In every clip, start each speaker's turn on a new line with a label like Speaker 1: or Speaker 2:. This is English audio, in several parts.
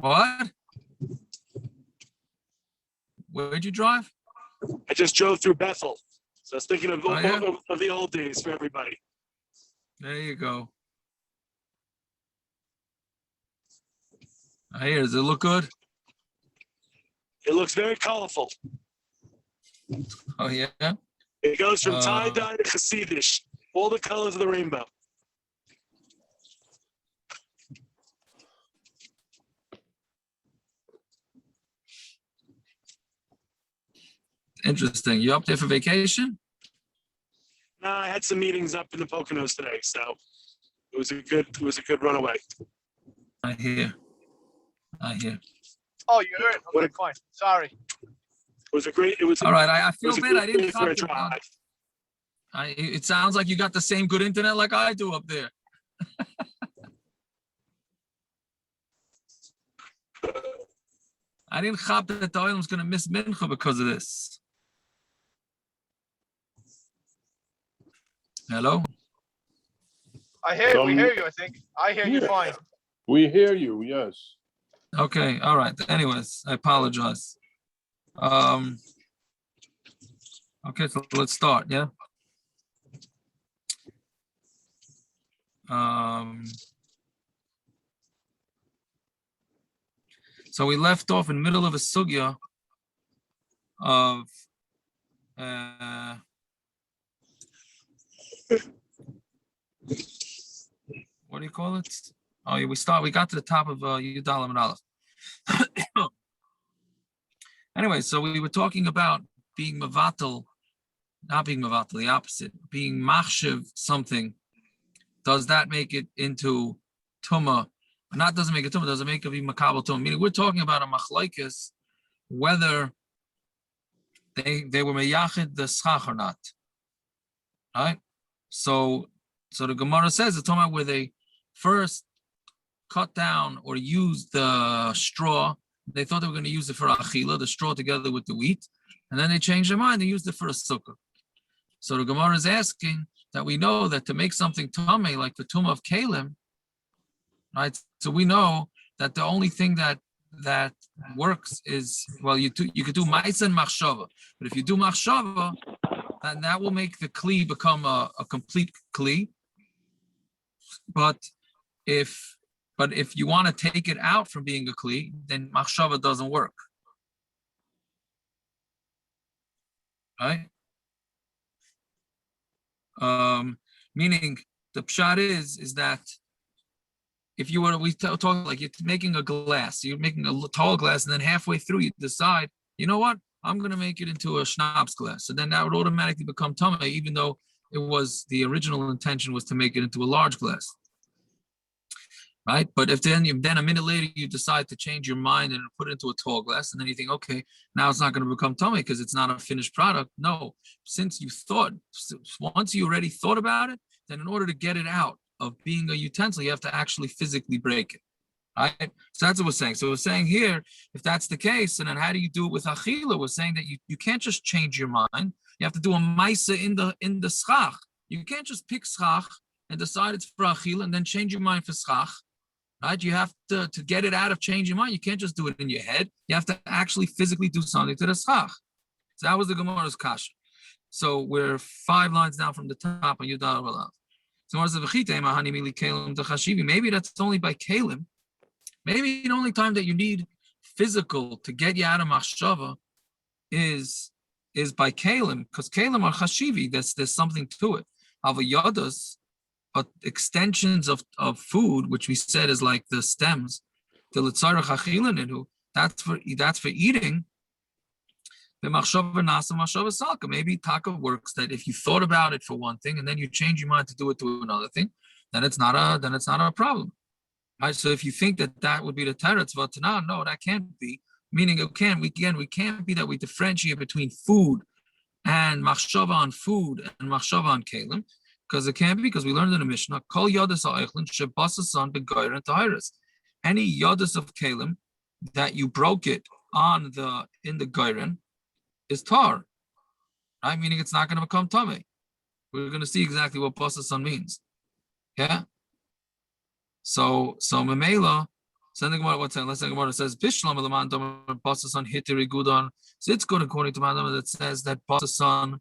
Speaker 1: What? Where'd you drive?
Speaker 2: I just drove through Bethel. So I was thinking of,
Speaker 1: yeah?
Speaker 2: of the old days for everybody.
Speaker 1: There you go. Here, does it look good?
Speaker 2: It looks very colorful.
Speaker 1: Oh, yeah?
Speaker 2: It goes from tie-dye to Hasidish. All the colors of the rainbow.
Speaker 1: Interesting. You up there for vacation?
Speaker 2: No, I had some meetings up in the Poconos today, so it was a good runaway.
Speaker 1: I hear.
Speaker 3: Oh, you heard? Okay, fine. Sorry.
Speaker 2: It was
Speaker 1: all right. I feel bad. I didn't
Speaker 2: for a
Speaker 1: copy.
Speaker 2: drive.
Speaker 1: It sounds like you got the same good internet like I do up there. I didn't cop that the oil was going to miss mincha because of this. Hello?
Speaker 3: We hear you, I think. I hear you fine.
Speaker 4: We hear you, yes.
Speaker 1: Okay, all right. Anyways, I apologize. Okay, so let's start, yeah? So we left off in the middle of a sugya of what do you call it? Oh, yeah, we got to the top of Yudal and Aleph. Anyway, so we were talking about being mavatal, not being mavatal, the opposite, being machshev something. Does that make it into tumah? Not doesn't make it tumah, does it make it be mekabel tumah? Meaning we're talking about a Machlokes, whether they were meyachid the schach or not. Right? So the Gemara says it's talking about where they first cut down or used the straw. They thought they were going to use it for achila, the straw together with the wheat, and then they changed their mind and used it for a sukkah. So the Gemara is asking that we know that to make something tumah, like the tumah of kalim, right? So we know that the only thing that works is, well, you could do ma'isa and machshava, but if you do machshava, then that will make the kli become a complete kli. But if you want to take it out from being a kli, then machshava doesn't work, right? Meaning the pshat is that if you were, we talk like you're making a glass, you're making a tall glass, and then halfway through you decide, you know what, I'm going to make it into a schnapps glass. So then that would automatically become tumah, even though it was the original intention was to make it into a large glass, right? But if then a minute later you decide to change your mind and put it into a tall glass, and then you think, okay, now it's not going to become tumah because it's not a finished product. No, since you thought, once you already thought about it, then in order to get it out of being a utensil, you have to actually physically break it. Right? So that's what we're saying. So we're saying here, if that's the case, and then how do you do it with achila? We're saying that you can't just change your mind. You have to do a ma'isa in the schach. You can't just pick schach and decide it's for achila and then change your mind for schach. Right? You have to get it out of changing mind. You can't just do it in your head. You have to actually physically do something to the schach. So that was the Gemara's kasha. So we're 5 lines down from the top on Yudal Alav. So maybe that's only by kalim. Maybe the only time that you need physical to get you out of machshava is by kalim, because kalim are chashivi. There's something to it. Avayadas, but extensions of food, which we said is like the stems, the litzarach achilanidu, that's for eating. The machshava nasa machshava salka. Maybe taka works that if you thought about it for one thing and then you change your mind to do it to another thing, then it's not a problem. Right? So if you think that would be the teretz v'tanah, no, that can't be. Meaning we can't be that we differentiate between food and machshava on food and machshava on kalim, because it can't be, because we learned in the Mishna, kol yodas ha'eichlin shebasasan begoyer and tahiris. Any yodas of kalim that you broke it in the goyren is tar, right? Meaning it's not going to become tamei. We're going to see exactly what basasan means. Yeah. So Mamela, So the Gemara, what's that? Let's say Gemara says, Bishlam Laman Dom Basasan Hitiri Gudan. So it's good according to Madam that says that Basasan,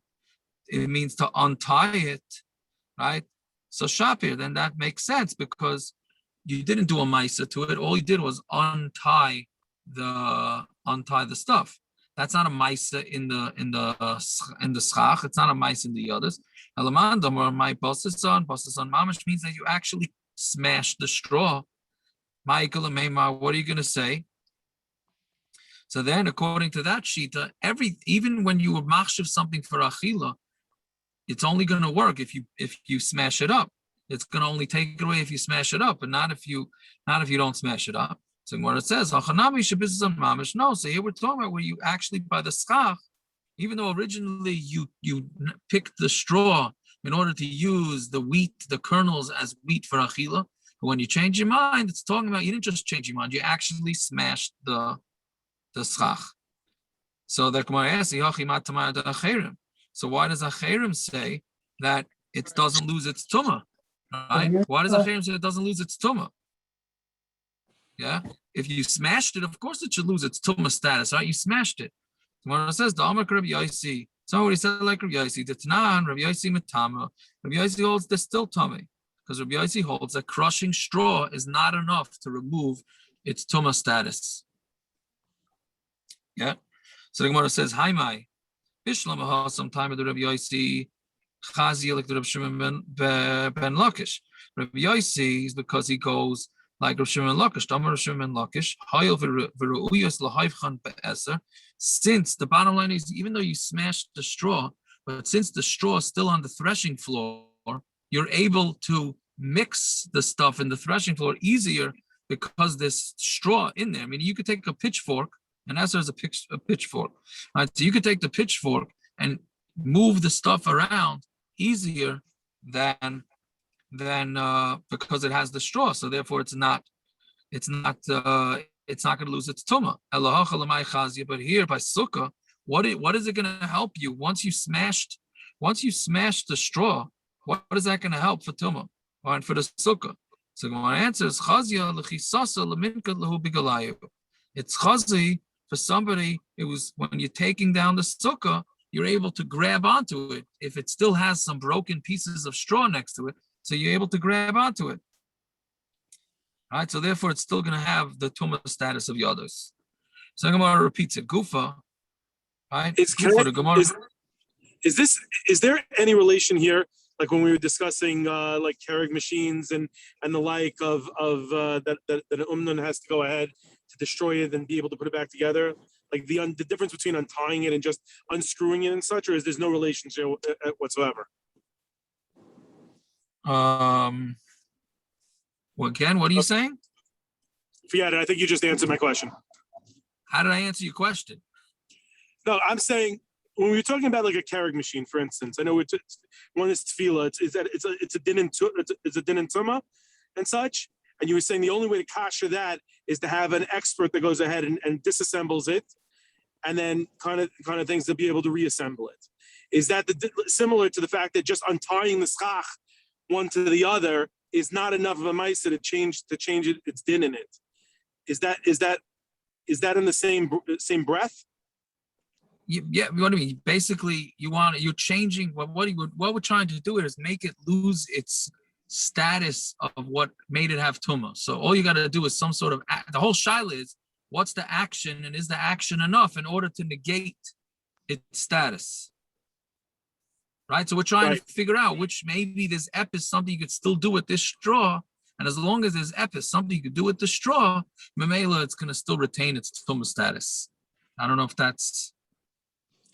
Speaker 1: it means to untie it, right? So Shapir, then that makes sense because you didn't do a Maisa to it. All you did was untie the stuff. That's not a Maisa in the schach. It's not a Maisa in the others. Laman Dom or my Basasan Mamash means that you actually smashed the straw. Michael and Maymar, what are you going to say? So then, according to that shita, even when you would machshav something for achila, it's only going to work if you smash it up. It's going to only take it away if you smash it up, but not if you don't smash it up. So what it says, mamish. No, so here we're talking about where you actually by the schach, even though originally you picked the straw in order to use the wheat, the kernels as wheat for achila. When you change your mind, it's talking about you didn't just change your mind; you actually smashed the schach. So the Gemara asks, so why does Acherim say that it doesn't lose its tumah? Right? Why does Acherim say it doesn't lose its tumah? Yeah, if you smashed it, of course it should lose its tumah status, right? You smashed it. Gemara says the Amar Rabbi Yosi. Somebody said like Rabbi Yosi, the Tanan Rabbi Yosi metama. Rabbi Yosi holds there's still tummy. Because Rabbi Yosi holds that crushing straw is not enough to remove its tumah status. Yeah. So the Gemara says, "Hi, my Bishlam sometime with the Rabbi Yosi Chazi like the Rabbi Shimon ben Lakish. Rabbi Yosi is because he goes like Rabbi Shimon ben Lakish. Damar Rabbi Shimon ben Lakish. Hayil v'ru'uyos lahayvchan be'eser. Since the bottom line is, even though you smashed the straw, but since the straw is still on the threshing floor, you're able to mix the stuff in the threshing floor easier because there's straw in there. I mean, you could take a pitchfork, and as there's a pitchfork, right? So you could take the pitchfork and move the stuff around easier than because it has the straw. So therefore, it's not going to lose its tumah. But here by sukkah, what is it going to help you once you smashed the straw? What is that going to help for tumah or for the sukkah? So my answer is chazia lechisasa leminka lehu bigalayu. It's chazi for somebody. It was when you're taking down the sukkah, you're able to grab onto it if it still has some broken pieces of straw next to it. So you're able to grab onto it. All right. So therefore, it's still going to have the tumah status of yados. So Gemara repeats it. Gufa. Right.
Speaker 2: Is there any relation here? Like when we were discussing like Keurig machines and the like of that an umnun has to go ahead to destroy it and be able to put it back together, like the difference between untying it and just unscrewing it and such, or is there's no relationship whatsoever?
Speaker 1: Well, again, what are you saying?
Speaker 2: Forget it. I think you just answered my question.
Speaker 1: How did I answer your question?
Speaker 2: No, I'm saying when we were talking about like a Keurig machine, for instance, I know one is tefillah. It's a din and tumah and such. And you were saying the only way to kasher that is to have an expert that goes ahead and disassembles it, and then kind of things to be able to reassemble it. Is that similar to the fact that just untying the schach one to the other is not enough of a ma'isa to change its din in it? Is that in the same breath?
Speaker 1: Yeah, what I mean, basically, you're changing what we're trying to do is make it lose its status of what made it have tumah. So all you got to do is some sort of the whole shaila is what's the action and is the action enough in order to negate its status, right? So we're trying to figure out which maybe this ep is something you could still do with this straw, and as long as there's ep is something you could do with the straw, memela it's going to still retain its tumah status. I don't know if that's.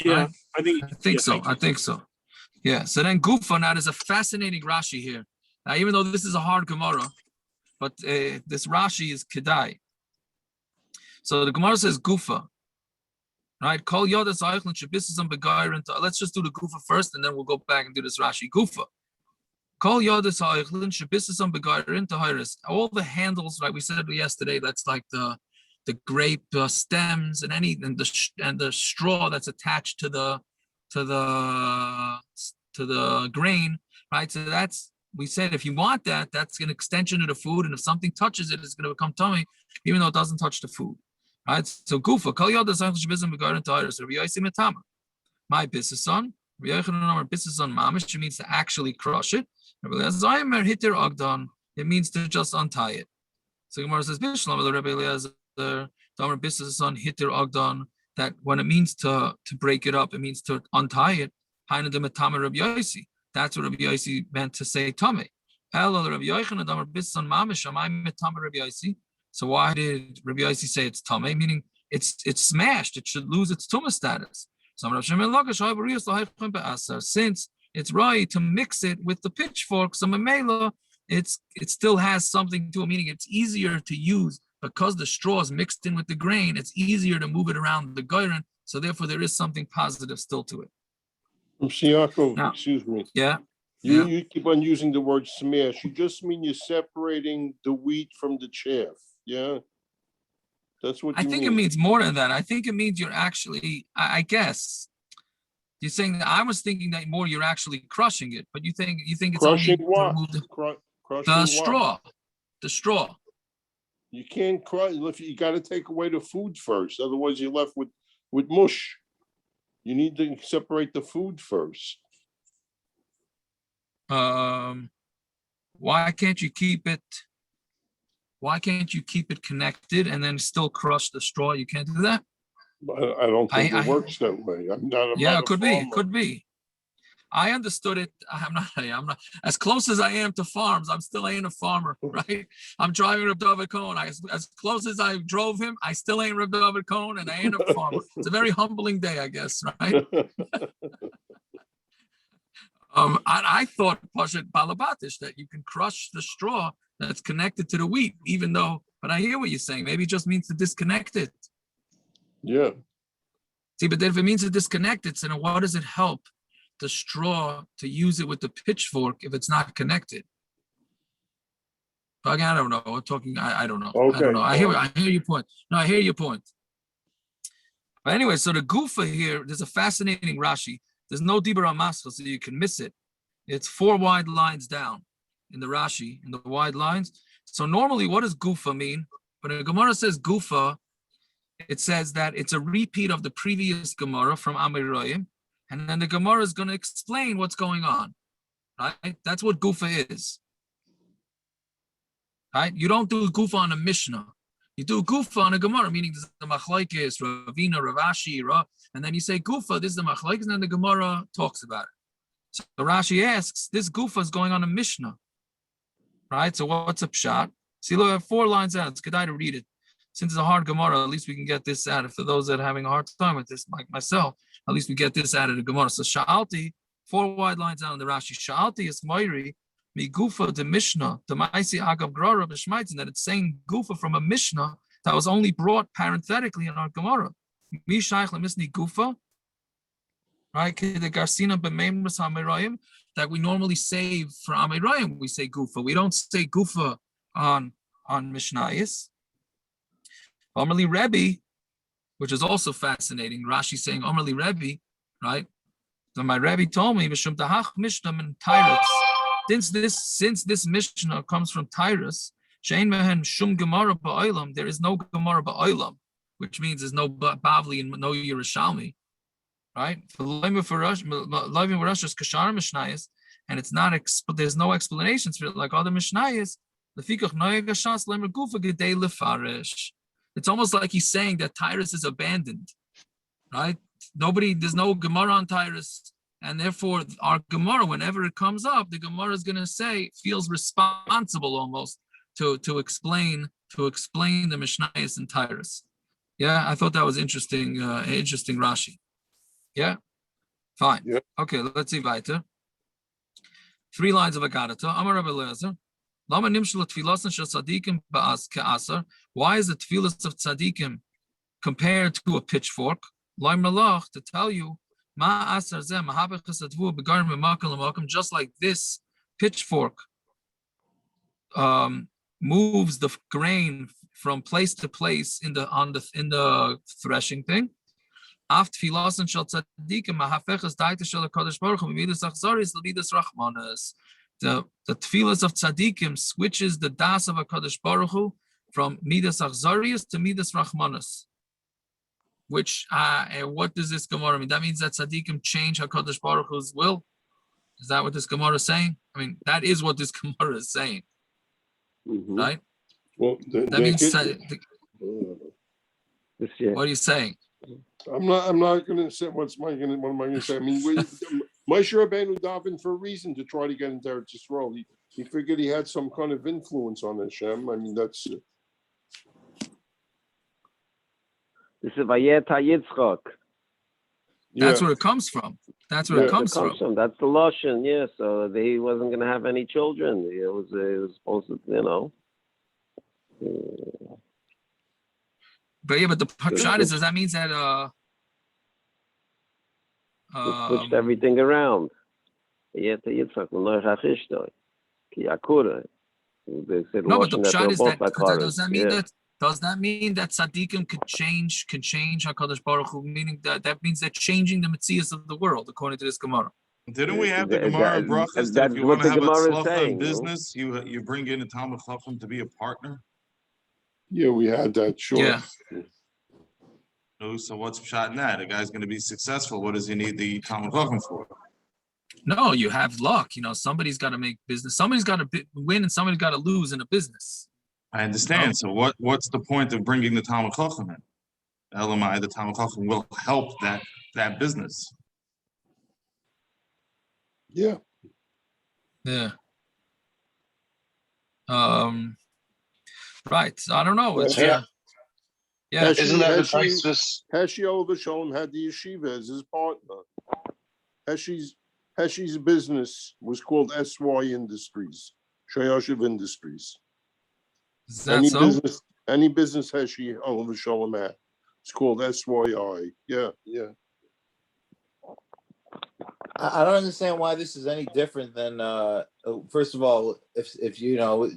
Speaker 2: Yeah,
Speaker 1: right?
Speaker 2: I think
Speaker 1: so. I think so. Yeah. So then Gufa, now there's a fascinating Rashi here. Now, even though this is a hard Gemara, but this Rashi is Kedai. So the Gemara says Gufa. Right? Call Yodas Eichlin Shabisism Begairin. Let's just do the Gufa first, and then we'll go back and do this Rashi. Gufa. Call Yodas Eichlin Shabisism Begairin Tahiris. All the handles, like we said yesterday, that's like the grape stems and the straw that's attached to the grain, right? So that's we said if you want that, that's an extension of the food, and if something touches it, it's going to become tummy, even though it doesn't touch the food. Right? So gufa, kol yoda zayich shbizim begarin tayris, Rabbi Yosi metama. My bisason, Rabbi Yochanan Amar bisason mamish, it means to actually crush it. Rabbi Eliezer Aimer hitir ogdan, it means to just untie it. So Gemara says bishlam, Rabbi Eliezer Amar bisason hitir ogdan, that when it means to break it up, it means to untie it. Hainu de metama Rabbi Yosi. That's what Rabbi Yosi meant to say tummy. So why did Rabbi Yosi say it's tummy? Meaning it's smashed. It should lose its tumah status. Since it's right to mix it with the pitchfork, so memela, it still has something to it. Meaning it's easier to use because the straw is mixed in with the grain. It's easier to move it around the goyren. So therefore, there is something positive still to it.
Speaker 4: Now, excuse me.
Speaker 1: Yeah.
Speaker 4: You keep on using the word smash. You just mean you're separating the wheat from the chaff. Yeah. That's what
Speaker 1: I think it means more than that. I think it means you're actually, I guess, you're saying that I was thinking that more you're actually crushing it, but you think it's
Speaker 4: crushing
Speaker 1: only
Speaker 4: what?
Speaker 1: To remove
Speaker 4: Crushing
Speaker 1: the
Speaker 4: what?
Speaker 1: straw. The straw.
Speaker 4: You can't crush. You got to take away the food first. Otherwise, you're left with mush. You need to separate the food first.
Speaker 1: Why can't you keep it? Why can't you keep it connected and then still crush the straw? You can't do that.
Speaker 4: I don't think it works that way. I'm not
Speaker 1: It could be. It could be. I understood it. I'm not as close as I am to farms. I'm still ain't a farmer, right? I'm driving Reb David Cohen. As close as I drove him, I still ain't Reb David Cohen, and I ain't a farmer. It's a very humbling day, I guess, right? I thought Pashat Balabatish that you can crush the straw that's connected to the wheat, even though. But I hear what you're saying. Maybe it just means to disconnect it.
Speaker 4: Yeah.
Speaker 1: See, but then if it means to disconnect it, then what does it help the straw to use it with the pitchfork if it's not connected? But again, I don't know. I'm talking. I don't know.
Speaker 4: Okay.
Speaker 1: I don't know. I hear your point. No, I hear your point. But anyway, so the gufa here, there's a fascinating Rashi. There's no dibur amaschal, so you can miss it. It's 4 wide lines down in the Rashi, in the wide lines. So normally, what does gufa mean? When the Gemara says gufa, it says that it's a repeat of the previous Gemara from Amud, and then the Gemara is going to explain what's going on, right? That's what gufa is, right? You don't do gufa on a Mishna. You do gufa on a Gemara, meaning this is the Machlokes, Ravina, Ravashi, and then you say gufa, this is the Machlokes, and then the Gemara talks about it. So Rashi asks, this gufa is going on a Mishna, right? So what's a pshat? See, look, I have 4 lines out. It's good to read it. Since it's a hard Gemara, at least we can get this out. For those that are having a hard time with this, like myself, at least we get this out of the Gemara. So Sha'alti, 4 wide lines out in the Rashi. Sha'alti is Moiri, mi gufa de Mishna, the Maisi Agav Grara b'Shmaitzin, that it's saying gufa from a Mishna that was only brought parenthetically in our Gemara. Mi shaykh lemisni gufa, right? The Garsina b'Meimras HaMeirayim, that we normally save for Ameirayim, we say gufa. We don't say gufa on Mishnayis. Omerli Rebbe, which is also fascinating. Rashi saying Omerli Rebbe, right? So my Rebbe told me, Mishum Tahach Mishnah in Tyrus. Since this Mishnah comes from Tyrus, Shein Mehen Shum Gemara Ba'olam, there is no Gemara Ba'olam, which means there's no Bavli and no Yerushalmi, right? And it's not. There's no explanations for it like other Mishnayos. It's almost like he's saying that Tyrus is abandoned, right? There's no Gemara on Tyrus, and therefore our Gemara, whenever it comes up, the Gemara is going to say, feels responsible almost to explain the Mishnayos in Tyrus. Yeah, I thought that was interesting, interesting Rashi. Yeah, fine.
Speaker 4: Yeah.
Speaker 1: Okay, let's see weiter. 3 lines of Agadata. Amar Rabbi Eliezer. Why is the tefillas of tzadikim compared to a pitchfork? To tell you, just like this pitchfork moves the grain from place to place in the threshing thing. the tefillas of tzadikim switches the das of HaKadosh Baruch Hu from midas achzarius to midas rachmanas. Which, what does this Gemara mean? That means that tzadikim change HaKadosh Baruch Hu's will? Is that what this Gemara is saying? I mean, that is what this Gemara is saying, right?
Speaker 4: Well,
Speaker 1: That means, what are you saying?
Speaker 4: I'm not going to say what am I going to say? I mean, Moshe Rabbeinu davened for a reason to try to get into Eretz Yisrael. He figured he had some kind of influence on Hashem. I mean, that's.
Speaker 5: This is Vayeta Yitzchak.
Speaker 1: That's where it comes from. That's where it comes from.
Speaker 5: That's the Lashon, yeah. So he wasn't going to have any children. It was supposed to,
Speaker 1: But yeah, but the pshat is, does that mean that
Speaker 5: switched everything around? No, but the
Speaker 1: pshat is that does that mean that tzadikim could change HaKadosh Baruch Hu, meaning that means they're changing the metzias of the world, according to this Gemara.
Speaker 6: Didn't we have the Gemara brachas that if you want to have a tzlacha in business, you bring in a Talmud Chacham to be a partner?
Speaker 4: Yeah, we had that, sure.
Speaker 1: Yeah.
Speaker 6: So what's pshat in that? A guy's going to be successful. What does he need the Talmud Chacham for?
Speaker 1: No, you have luck. Somebody's got to make business. Somebody's got to win and somebody's got to lose in a business.
Speaker 6: I understand. So what's the point of bringing the Talmud Chacham in? Elamai, the Talmud Chacham will help that business.
Speaker 4: Yeah.
Speaker 1: Yeah. Right. I don't know. It's, yeah.
Speaker 3: Isn't that the crisis?
Speaker 4: Heshi Ovashon had the yeshiva as his partner. Heshi's business was called SY Industries, Shayoshev Industries.
Speaker 1: Is that so?
Speaker 4: Any business Heshi Ovashon had. It's called SYI. Yeah.
Speaker 7: I don't understand why this is any different than. First of all, if you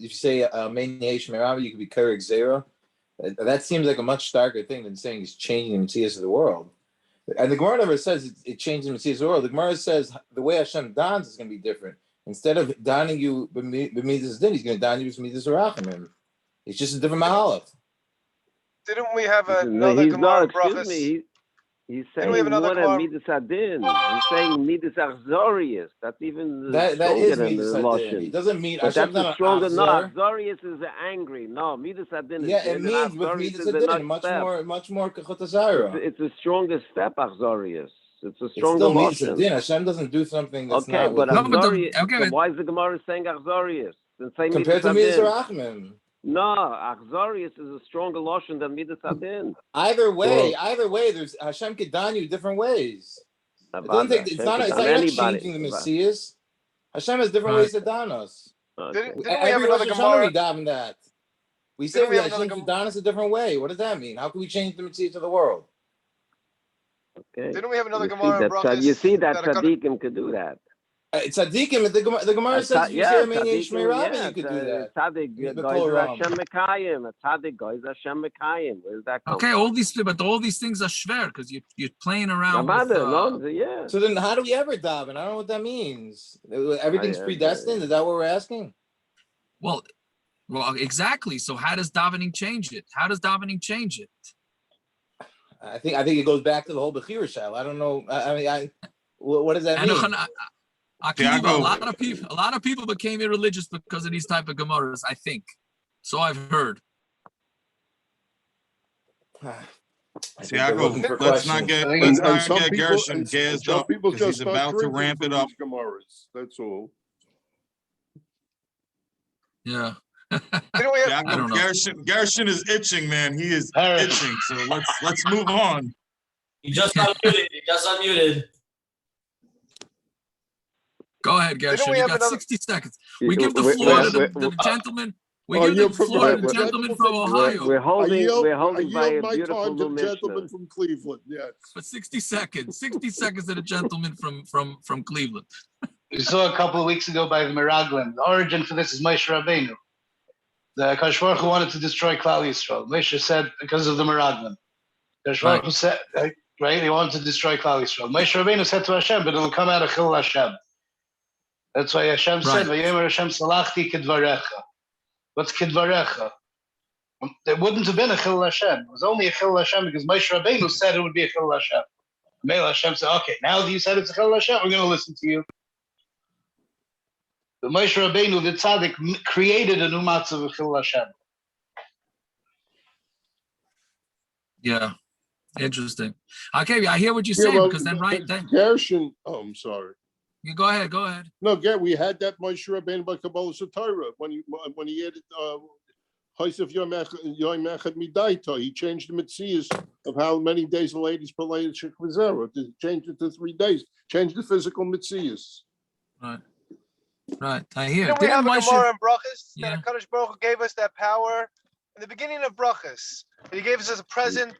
Speaker 7: say Mania Shmerava, you could be Kerek Zera. That seems like a much starker thing than saying he's changing the Metzias of the world. And the Gemara never says it changes the Metzias of the world. The Gemara says the way Hashem dons is going to be different. Instead of donning you b'midas din, he's going to don you b'midas rachamim. It's just a different mahalach.
Speaker 3: Didn't we have another Gemara brachas?
Speaker 5: He's saying more than midas adin. He's saying midas achzorius. That's even
Speaker 7: that is midas adin. It doesn't mean
Speaker 5: but that's a stronger. No, achzorius is angry. No, midas adin.
Speaker 7: Yeah, it means with midas adin much more kachotazara.
Speaker 5: It's a stronger step, achzorius. It's a stronger
Speaker 7: lotion. Hashem doesn't do something that's
Speaker 5: okay,
Speaker 7: not.
Speaker 5: But achzorius. So why is the Gemara saying achzorius?
Speaker 7: Compared to midas rachmim.
Speaker 5: No, achzorius is a stronger lotion than midas adin.
Speaker 7: Either way, there's Hashem could don you different ways. It's not changing the Messias. Hashem has different ways to don us.
Speaker 3: Didn't we have another Gemara?
Speaker 7: We daven that. We say we Hashem could don us a different way. What does that mean? How can we change the Messias of the world?
Speaker 5: Okay.
Speaker 3: Didn't we have another Gemara?
Speaker 5: You see that Tzadikim could do that.
Speaker 7: Tzadikim, the Gemara says you say Mania Shmerava, you could do that.
Speaker 5: Tzaddik goes Hashem Mekayim. A tzaddik goes Hashem Mekayim. Where does that come from?
Speaker 1: all these things are shver because you're playing around.
Speaker 7: So then, how do we ever daven? I don't know what that means. Everything's predestined. Is that what we're asking?
Speaker 1: Well, exactly. So how does davening change it?
Speaker 7: I think it goes back to the whole Bechira Shal. I don't know. What does that mean?
Speaker 1: A lot of people became irreligious because of these type of Gemaras, I think. So I've heard.
Speaker 6: Tiago, let's not get Gershon gassed up because he's about to ramp it up.
Speaker 4: Gemaras, that's all.
Speaker 1: Yeah.
Speaker 6: Gershon is itching, man. He is itching. So let's move on.
Speaker 8: He just unmuted.
Speaker 1: Go ahead, Gershon. You got 60 seconds. We give the floor to the gentleman. We give the floor to the gentleman from Ohio.
Speaker 5: We're holding by a beautiful
Speaker 4: new gentleman from Cleveland. Yes.
Speaker 1: For 60 seconds. 60 seconds to the gentleman from Cleveland.
Speaker 8: We saw a couple of weeks ago by the Meraglim. The origin for this is Moshe Rabbeinu. The Kadosh Baruch Hu wanted to destroy Klal Yisrael. Moshe said because of the Meraglim. Kadosh Baruch Hu said, right? He wanted to destroy Klal Yisrael. Moshe Rabbeinu said to Hashem, but it'll come out of Chil Hashem. That's why Hashem said, "Vayomer Hashem salachti kedvarecha." What's kedvarecha? There wouldn't have been a chil Hashem. It was only a chil Hashem because Moshe Rabbeinu said it would be a chil Hashem. Meil Hashem said, "Okay, now that you said it's a chil Hashem, we're going to listen to you." The Moshe Rabbeinu, the tzaddik, created a new matzah of chil Hashem.
Speaker 1: Yeah, interesting. Okay, I hear what you're saying because then then
Speaker 4: Gershon. Oh, I'm sorry.
Speaker 1: you go ahead. Go ahead.
Speaker 4: No, we had that Moshe Rabbeinu by Kabbalah Torah when he added Haisef Yom Echad Midaita. He changed the mitzias of how many days the ladies play at Shechvizera. Changed it to 3 days. Changed the physical mitzias.
Speaker 1: Right. I hear.
Speaker 3: Didn't we have a Gemara in Brachas
Speaker 1: Yeah.
Speaker 3: that HaKadosh Baruch Hu gave us that power in the beginning of Brachas? And he gave us as a present,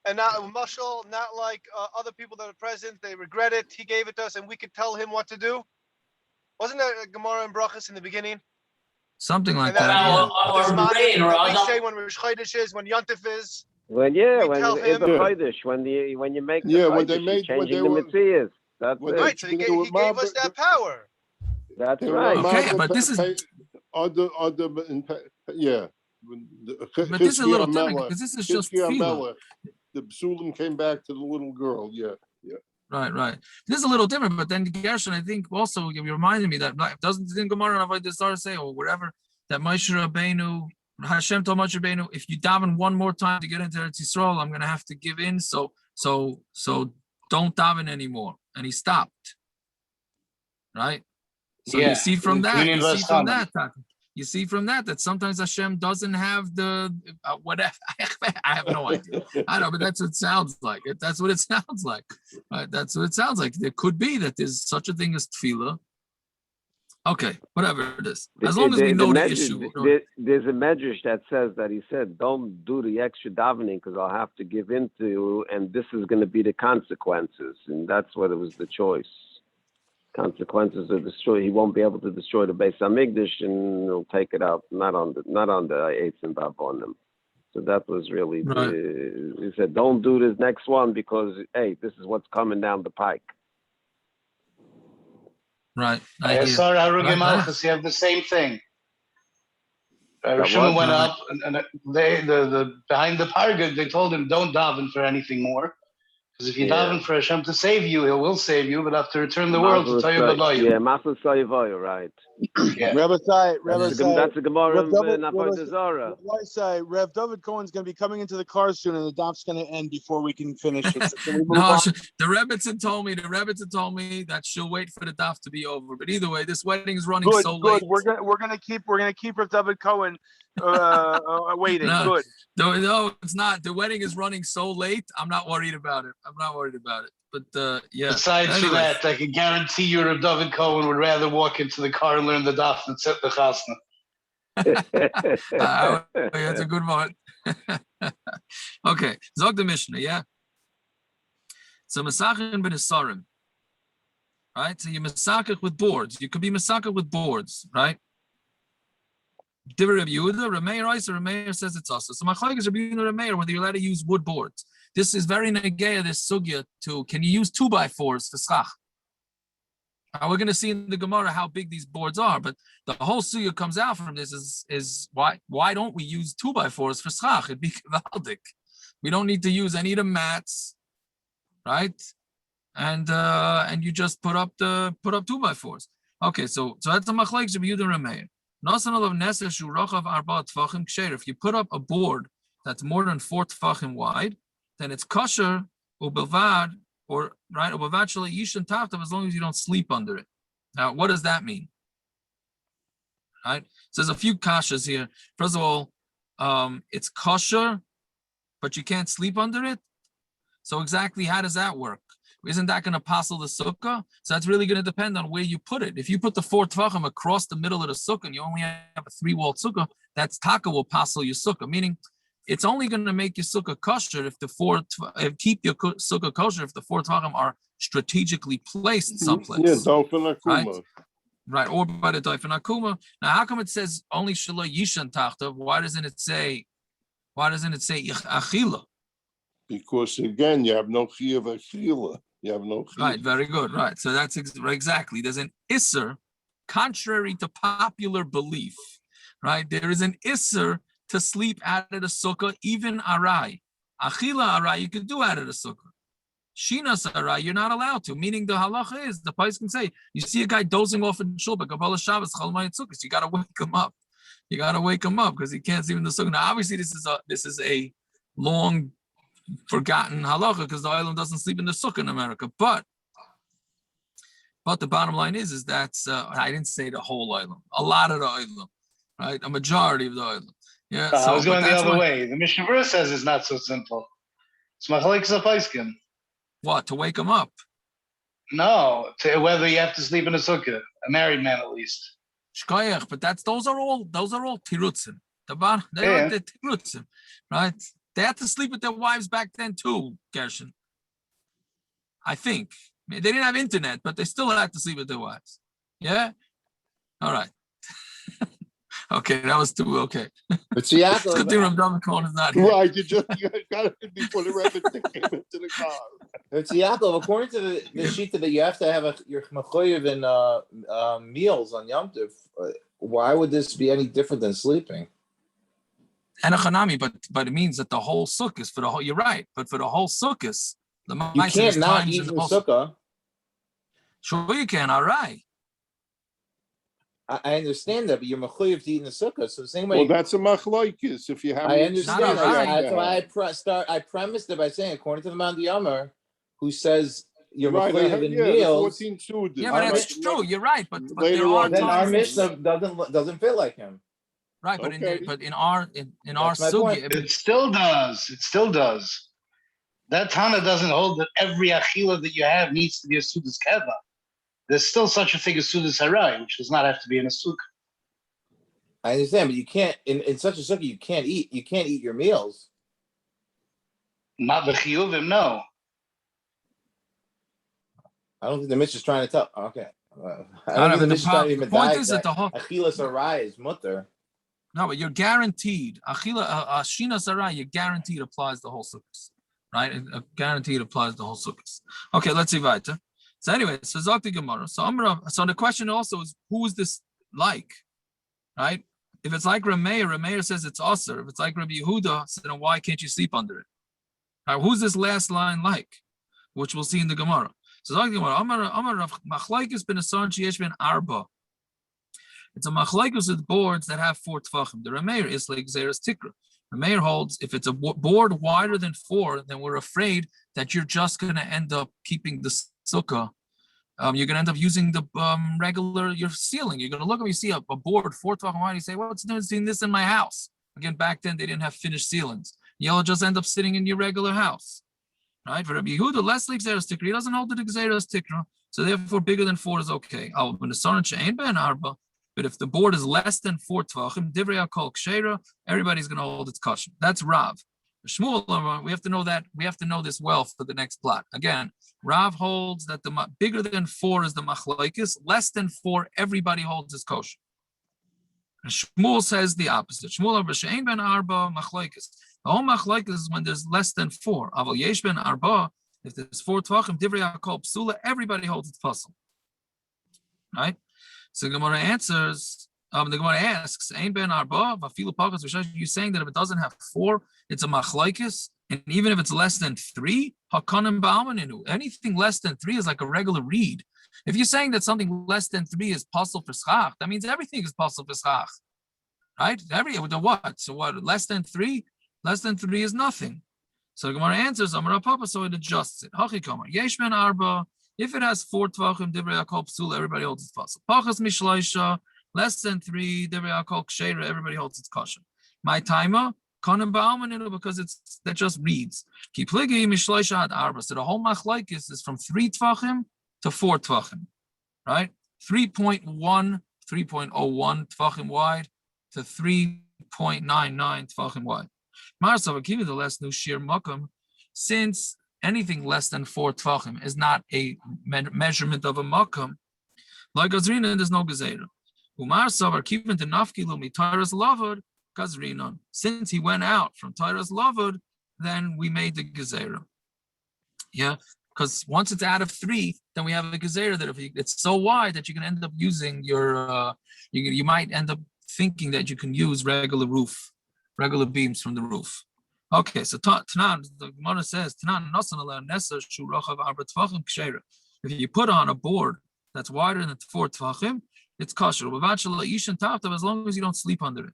Speaker 3: and not a mashal, not like other people that are present. They regret it. He gave it to us, and we could tell him what to do. Wasn't that a Gemara in Brachas in the beginning?
Speaker 1: Something like
Speaker 3: And
Speaker 1: that.
Speaker 3: that,
Speaker 1: Yeah.
Speaker 3: that we say when Rosh Chodesh is, when Yontif is.
Speaker 5: When
Speaker 3: We tell
Speaker 5: it's a
Speaker 3: him-
Speaker 5: chodesh, when you make the
Speaker 4: Yeah, when
Speaker 5: chodesh,
Speaker 4: they
Speaker 5: you're
Speaker 4: made- when
Speaker 5: changing
Speaker 4: they
Speaker 5: the
Speaker 4: were-
Speaker 5: mitzias. That's
Speaker 4: when
Speaker 5: it.
Speaker 4: they-
Speaker 3: Right, so he gave us that power.
Speaker 5: That's
Speaker 4: They were
Speaker 5: right.
Speaker 1: Okay,
Speaker 4: Mazel
Speaker 1: but this is-
Speaker 4: yeah.
Speaker 1: But this is a little different because this is just tefillah.
Speaker 4: The psulim came back to the little girl. Yeah.
Speaker 1: Right. This is a little different, but then Gershon, I think also you reminded me that didn't Gemara and Avodah Zarah say or whatever that Moshe Rabbeinu, Hashem told Moshe Rabbeinu, if you daven one more time to get into Eretz Yisrael, I'm gonna have to give in. So don't daven anymore, and he stopped. Right. So
Speaker 8: Yeah,
Speaker 1: you see from that.
Speaker 8: Union
Speaker 1: You see
Speaker 8: West
Speaker 1: from
Speaker 8: Common.
Speaker 1: that. You see from that sometimes Hashem doesn't have the whatever. I have no idea. I know, but that's what it sounds like. That's what it sounds like. That's what it sounds like. There could be that there's such a thing as tefillah. Okay, whatever it is. As long as we know the issue.
Speaker 5: There's a medrash that says that he said, "Don't do the extra davening because I'll have to give in to you, and this is going to be the consequences." And that's what it was the choice. Consequences of destroy. He won't be able to destroy the Beis Hamikdash, and he'll take it out not on the Eitz and Vav on them. So that was really he said, "Don't do this next one because hey, this is what's coming down the pike."
Speaker 1: Right.
Speaker 8: I saw Harugim Malchus. You have the same thing. Shmuel went up, and the behind the parga, they told him, "Don't daven for anything more." Because if you daven for Hashem to save you, He will save you, but have to return the world to tell you bye-bye.
Speaker 5: Yeah, Masal Sayivoyu, right.
Speaker 8: Yeah.
Speaker 9: Rabbi Sai,
Speaker 5: That's a Gemara in
Speaker 9: Rabbi
Speaker 5: Avodah Zarah.
Speaker 9: Sai, Rev David Cohen's going to be coming into the car soon, and the daf's going to end before we can finish it. So can we move
Speaker 1: No,
Speaker 9: on?
Speaker 1: the Rebbitzin told me that she'll wait for the daf to be over. But either way, this wedding is running so late.
Speaker 9: We're gonna keep Rev David Cohen waiting.
Speaker 1: No.
Speaker 9: Good.
Speaker 1: No, it's not. The wedding is running so late. I'm not worried about it. But yeah.
Speaker 8: Besides for that, I can guarantee you Rav David Cohen would rather walk into the car and learn the daf than sit the chasna.
Speaker 1: That's a good one. Okay, Zog the Mishna, yeah. So Masachin ben Isarim, right? So you Masachich with boards. You could be Masachich with boards, right? Divrei R Yehuda, R Meir, R Meir says it's also. So Machlokes R Yehuda, R Meir, whether you're allowed to use wood boards. This is very negeya, this sugya to, can you use 2x4s for schach? We're going to see in the Gemara how big these boards are, but the whole sugya comes out from this is why don't we use 2x4s for schach? It'd be kavaldik. We don't need to use any of the mats, right? And you just put up 2x4s. Okay, so that's a Machlokes R Yehuda, R Meir. If you put up a board that's more than 4 tefachim wide, then it's kosher ubavad or right ubavad shel yishan tachtav as long as you don't sleep under it. Now, what does that mean? Right? So there's a few kashas here. First of all, it's kosher, but you can't sleep under it. So exactly how does that work? Isn't that going to passul the sukkah? So that's really going to depend on where you put it. If you put the 4 tefachim across the middle of the sukkah and you only have a 3-walled sukkah, that's taka will passul your sukkah. Meaning, it's only going to make your sukkah kosher if keep your sukkah kosher if the 4 tefachim are strategically placed someplace.
Speaker 4: Yeah, Dofen Akuma.
Speaker 1: Right, or by the Dofen Akuma. Now, how come it says only Shalom Yishan Tachtav? Why doesn't it say Achila?
Speaker 4: Because again, you have no chiyuv achila. You have no chiyuv.
Speaker 1: Right, very good. Right, so that's exactly. There's an isser contrary to popular belief, right? There is an isser to sleep out of the sukkah, even arai. Achila arai, you can do out of the sukkah. Shinas arai, you're not allowed to. Meaning the halacha is, the place can say, you see a guy dozing off in shul, but Kabbalah Shabbos, Chalmai Tzukis, you got to wake him up. You got to wake him up because he can't sleep in the sukkah. Now, obviously, this is a long forgotten halacha because the oilam doesn't sleep in the sukkah in America. But the bottom line is that I didn't say the whole oilam, a lot of the oilam, right? A majority of the oilam. Yeah.
Speaker 8: I was going the other way. The Mishnah verse says it's not so simple. It's Machlokes Apaiskim.
Speaker 1: What, to wake him up?
Speaker 8: No, to whether you have to sleep in a sukkah, a married man at least.
Speaker 1: Shkoyach, but those are all tirutzim. They are the tirutzim, right? They had to sleep with their wives back then too, Gershon. I think. They didn't have internet, but they still had to sleep with their wives. Yeah? All right. Okay, that was too okay.
Speaker 7: But see,
Speaker 1: It's good thing Rav Cohen is not here.
Speaker 4: Right, you got it before the Rebbe came into the car.
Speaker 7: But see, Yaakov, according to the shita that you have to have your mechoyev and meals on Yom Tov, why would this be any different than sleeping?
Speaker 1: And a chanami, but it means that the whole sukkah is for the whole. You're right, but for the whole sukkah,
Speaker 7: You can't not eat in the sukkah.
Speaker 1: Sure, you can. All right.
Speaker 7: I understand that, but you're mechuyev to eat in the sukkah. So the same way.
Speaker 4: Well, that's a machlokes. If you have,
Speaker 7: I understand.
Speaker 1: Not right.
Speaker 7: That's why I premised it by saying, according to the Mount Yamar, who says you're
Speaker 4: right,
Speaker 7: mechuyev in
Speaker 4: the
Speaker 7: meals.
Speaker 4: 14 sudas.
Speaker 1: Yeah, but that's true. You're right, but
Speaker 4: Later
Speaker 1: there are
Speaker 4: on,
Speaker 7: Then our
Speaker 1: times.
Speaker 7: Mishnah doesn't fit like him.
Speaker 1: Right, but
Speaker 4: Okay.
Speaker 1: in our
Speaker 7: That's my point.
Speaker 1: sugi,
Speaker 8: It still does. It still does. That Tana doesn't hold that every achila that you have needs to be a sudas keva. There's still such a thing as sudas harai, which does not have to be in a sukkah.
Speaker 7: I understand, but you can't in such a sukkah. You can't eat your meals.
Speaker 8: Not the chiyuvim, no.
Speaker 7: I don't think the Mishnah is trying to tell. Okay, I
Speaker 1: I
Speaker 7: don't think
Speaker 1: know,
Speaker 7: the
Speaker 1: but
Speaker 7: Mishnah trying to
Speaker 1: the
Speaker 7: even
Speaker 1: point
Speaker 7: die
Speaker 1: is that the whole
Speaker 7: achilas arai is mutter.
Speaker 1: no, but you're guaranteed ashina sarai. You're guaranteed applies the whole sukkahs, right? Guaranteed applies the whole sukkahs. Okay, let's see weiter. So anyway, so Zakti Gemara. So the question also is, who is this like, right? If it's like R Meir says it's usher. If it's like R Yehuda, so then why can't you sleep under it? Right, who's this last line like? Which we'll see in the Gemara. So Zakti Gemara. Amar Machlokes ben Asan sheyesh ben arba. It's a machlokes with boards that have 4 tefachim. The R Meir is like Xeris Tikra. R Meir holds if it's a board wider than 4, then we're afraid that you're just going to end up keeping the sukkah. You're going to end up using the your ceiling. You're going to look up, you see a board 4 tefachim wide. You say, what's the difference between this in my house? Again, back then they didn't have finished ceilings. You'll just end up sitting in your regular house, right? For Rabbi Yehuda, less like Xeris Tikra. He doesn't hold it Xeris Tikra, so therefore bigger than 4 is okay. But if the board is less than 4 tefachim, divrei hakol kshera, everybody's going to hold its kosher. That's Rav. Shmuel, we have to know that. We have to know this well for the next plot. Again, Rav holds that the bigger than 4 is the machlokes, less than 4, everybody holds his kosher. And Shmuel says the opposite. Shmuel b'shein ben arba machlokes. The whole machlokes is when there's less than 4. Aval yesh ben arba, if there's 4 tefachim, divrei hakol passul, everybody holds its passul. Right? So the Gemara answers, the Gemara asks, Ein ben arba, vafilu pagas, you're saying that if it doesn't have 4, it's a machlokes, and even if it's less than 3, hakanim ba'amaninu, anything less than 3 is like a regular reed. If you're saying that something less than 3 is passul for schach, that means everything is passul for schach, right? The what? So what? Less than 3? Less than 3 is nothing. So the Gemara answers, Amar Papa, so it adjusts it. Hachikomer, yesh ben arba. If it has 4 tvachim, divrei hakol passul, everybody holds its passul. Pachas mishloisha, less than 3, divrei hakol ksheira, everybody holds its kosher. My timer, kanim ba'amaninu, because that just reads. Ki pligi mishloisha ad arba. So the whole machlokes is from 3 tvachim to 4 tvachim, right? 3.1, 3.01 tvachim wide to 3.99 tvachim wide. Marsav Akiva, the last new shir makam, since anything less than 4 tefachim is not a measurement of a makam, like Gazrina, there's no gezerah. Umar savar kivin to nafkilu mi Tairas lavud Gazrina. Since he went out from Tairas lavud, then we made the gezerah. Yeah. Because once it's out of 3, then we have a gezerah that if it's so wide that you can end up using your, you might end up thinking that you can use regular beams from the roof. Okay, so Tanan, the Gemara says, Tanan nasan ala neser shu rochav arba tefachim ksheira. If you put on a board that's wider than 4 tefachim, it's kosher. As long as you don't sleep under it.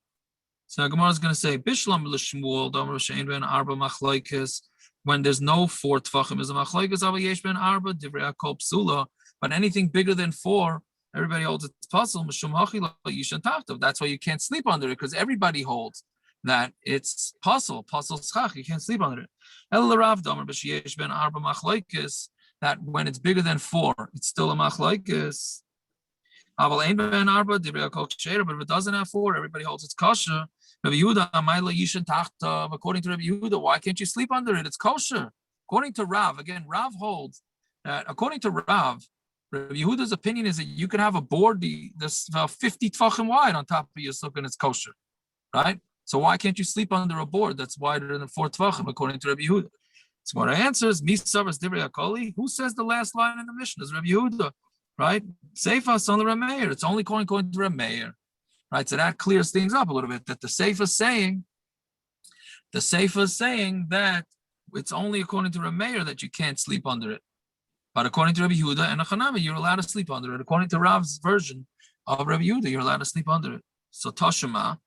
Speaker 1: So Gemara is going to say, Bishlam l'Shmuel damer she'ein ben arba machlokes. When there's no 4 tefachim is a machlokes aber yesh ben arba divrei hakol psula. But anything bigger than 4, everybody holds it's passul. Mishum hachi la'yishan tachtav. That's why you can't sleep under it, because everybody holds that it's passul schach. You can't sleep under it. El l'Rav damer b'sheyesh ben arba machlokes. That when it's bigger than 4, it's still a machlokes. But if it doesn't have 4, everybody holds it's kosher. Rabbi Yehuda, according to Rabbi Yehuda, why can't you sleep under it? It's kosher. According to Rav, again, Rav holds that according to Rav, Rabbi Yehuda's opinion is that you can have a board that's 50 tefachim wide on top of your sukkah and it's kosher, right? So why can't you sleep under a board that's wider than 4 tefachim, according to Rabbi Yehuda? So what I answer is, who says the last line in the Mishna is Rabbi Yehuda, right? Seifas on the R Meir. It's only according to R Meir, right? So that clears things up a little bit. That the Seifas saying that it's only according to R Meir that you can't sleep under it, but according to Rabbi Yehuda and Achanami, you're allowed to sleep under it. According to Rav's version of Rabbi Yehuda, you're allowed to sleep under it. So Tashema.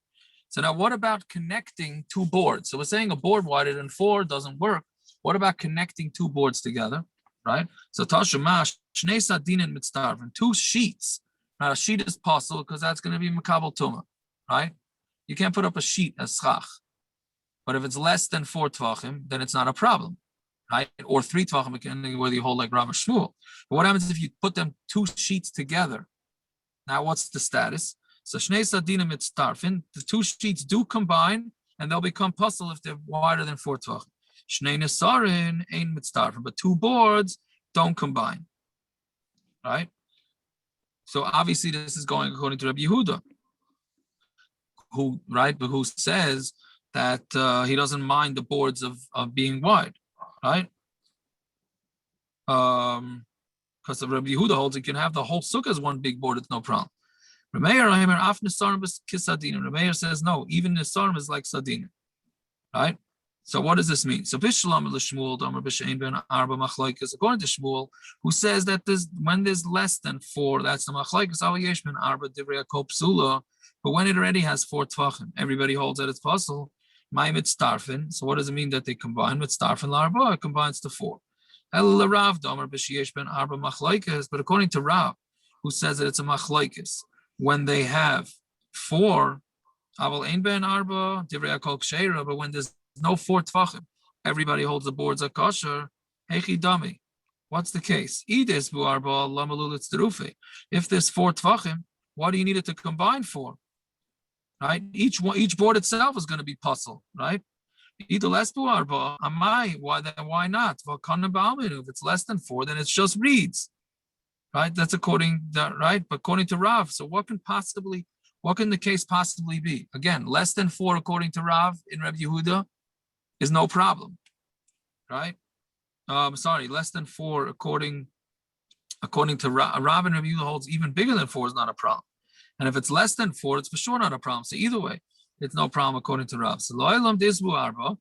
Speaker 1: So now, what about connecting 2 boards? So we're saying a board wider than 4 doesn't work. What about connecting 2 boards together, right? So Tashema, Shnei Sadinin Mitzdarvin, 2 sheets. Now a sheet is passul because that's going to be mekabel tumah, right? You can't put up a sheet as schach. But if it's less than 4 tefachim, then it's not a problem, right? Or 3 tefachim, whether you hold like Rav or Shmuel. But what happens if you put them 2 sheets together? Now what's the status? So Shnei Sadinin Mitzdarvin, the 2 sheets do combine and they'll become passul if they're wider than 4 tefachim. Shnei nesarin ein mitzdarfin, but 2 boards don't combine, right? So obviously this is going according to Rabbi Yehuda, who says that he doesn't mind the boards of being wide, right? Because of Rabbi Yehuda holds you can have the whole sukkah as one big board, it's no problem. R Meir says no, even nesarim is like sadin, right? So what does this mean? So Bishlam l'Shmuel damer b'she'ein ben arba machlokes, according to Shmuel, who says that when there's less than 4, that's the machlokes al yesh ben arba divrei hakol psula. But when it already has 4 tefachim, everybody holds that it's passul. My mitzdarfin. So what does it mean that they combine? Mitzdarfin l'arba, it combines to 4. El l'Rav damer b'sheyesh ben arba machlokes. But according to Rav, who says that it's a machlokes, when they have 4, aval ein ben arba divrei hakol ksheira, but when there's no 4 tefachim, everybody holds the boards are kosher. Hechi dami. What's the case? If there's 4 tefachim, what do you need it to combine for? Right? Each board itself is going to be passul, right? Either less buarba, amai. Why not? If it's less than 4, then it's just reeds, right? That's right? But according to Rav, so what can the case possibly be? Again, less than 4 according to Rav in Rabbi Yehuda is no problem, right? Less than 4 according to Rav and Rabbi Yehuda holds even bigger than 4 is not a problem. And if it's less than 4, it's for sure not a problem. So either way, it's no problem according to Rav. So lo'elam disbu arba,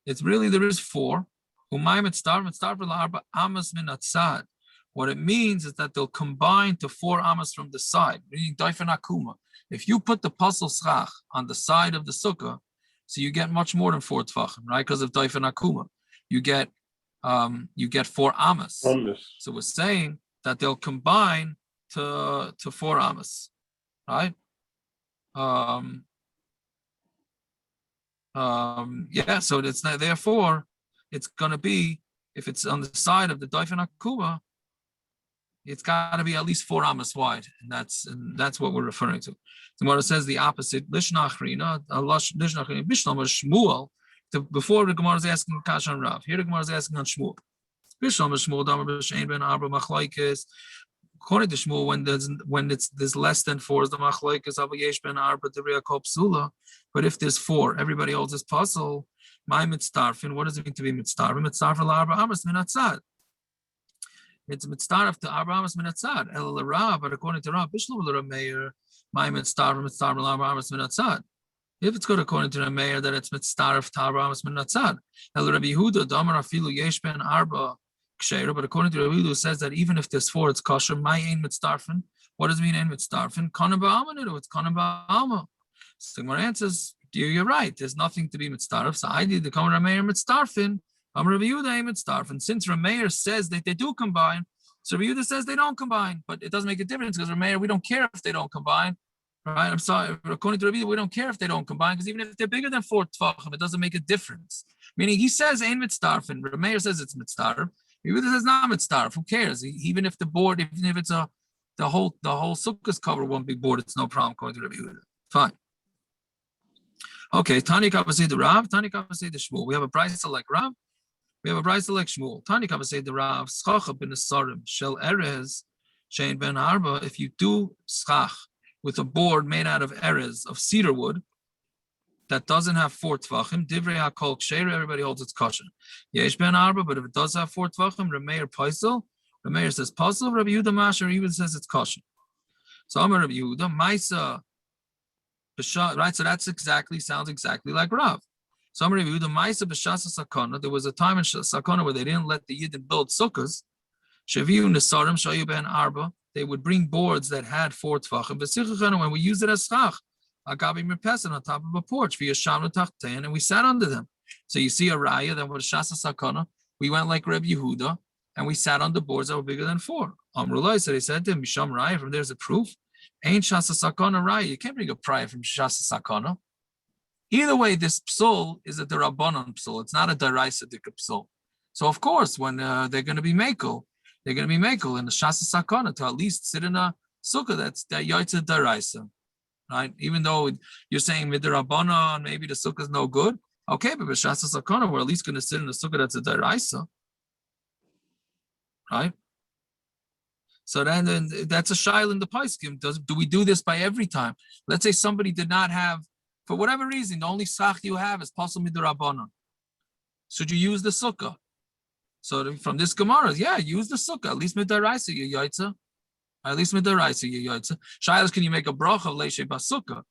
Speaker 1: it's really there is 4. Umayim mitzdarfin arba amas min atzad. What it means is that they'll combine to 4 amas from the side, meaning daifen akuma. If you put the passul schach on the side of the sukkah, so you get much more than 4 tefachim, right? Because of daifen akuma, you get 4 amas. So we're saying that they'll combine to 4 amas, right? So it's therefore it's going to be, if it's on the side of the daifen akuma, it's got to be at least 4 amas wide, and that's what we're referring to. So what it says the opposite. Lishnachrina, Shmuel. Before the Gemara is asking Kash on Rav, here the Gemara is asking on Shmuel. According to Shmuel, when there's less than 4 is the machlokes of yesh ben arba divrei hakol psula. But if there's 4, everybody holds this passul. My mitzdarfin. What does it mean to be mitzdarfin? Mitzdarfin l'arba amas min atzad. it's mitzdarf to Abrahamas minatzad. El Rav, but according to Rav, Bishlu R Meir, my mitzdarf Abrahamas minatzad. If it's good according to the Meir that it's mitzdarf to Abrahamas minatzad. El Rabbi Yehuda, Damar afilu yesh ben arba ksheira, but according to Rabbi Yehuda, says that even if there's 4, it's kosher. My ain mitzdarfen. What does it mean ain mitzdarfen? Kana ba'alma nidu. It's kana ba'alma. So Gemara answers, you're right. There's nothing to be mitzdarf. So I did the Kamar Meir mitzdarfen. Rabbi Yehuda mitzdarfen. Since Rabbi Meir says that they do combine, so Rabbi Yehuda says they don't combine, but it doesn't make a difference because Rabbi Meir, we don't care if they don't combine. Right? I'm sorry. According to Rabbi Yehuda, we don't care if they don't combine because even if they're bigger than 4 tefachim, it doesn't make a difference. Meaning he says ain mitzdarfen. Rabbi Meir says it's mitzdarf. Rabbi Yehuda says not mitzdarf. Who cares? Even if the board, even if it's the whole sukkah's cover one big board, it's no problem according to Rabbi Yehuda. Fine. Okay, Tani Kappa say the Rav, Tani Kappa say the Shmuel. We have a braysa like Rav, we have a braysa like Shmuel. Tani Kappa say the Rav, schach ben asarim, shel erez, shein ben arba. If you do schach with a board made out of erez, of cedar wood, that doesn't have 4 tefachim, divrei hakol ksheira, everybody holds its kosher. Yesh ben arba, but if it does have 4 tefachim, R Meir passul, R Meir says passul, Rabbi Yehuda masher, even says it's kosher. So Amar Rabbi Yehuda, maisa. Right, so that's sounds exactly like Rav. So I'm review the Maisa b'shasa sakana. There was a time in sakana where they didn't let the Yidden build sukkahs. Shaviu nesarim shayu ben arba. They would bring boards that had 4 tefachim. V'sichachana, when we used it as schach, agabi merpesin on top of a porch via shamra tachtein, and we sat under them. So you see a raya that was shasa sakana. We went like Reb Yehuda, and we sat on the boards that were bigger than 4. Amrullah, so they said to him, Misham raya. From there's a proof. Ain't shasa sakana raya. You can't bring a prior from shasa sakana. Either way, this psul is a derabanan psul. It's not a deraisa psul. So of course, when they're going to be mekel, they're going to be mekel in the shasa sakana to at least sit in a sukkah that yaitza deraisa, right? Even though you're saying midirabanan, maybe the sukkah is no good. Okay, but with shasa sakana, we're at least going to sit in a sukkah that's a deraisa, right? So then that's a shail in the paiskim. Do we do this by every time? Let's say somebody did not have, for whatever reason, the only schach you have is passul midirabanan. Should you use the sukkah? So from this Gemara, yeah, use the sukkah. At least midaraisa you yaitza. At least midaraisa you yaitza. Shailas, can you make a bracha of leishe basukah?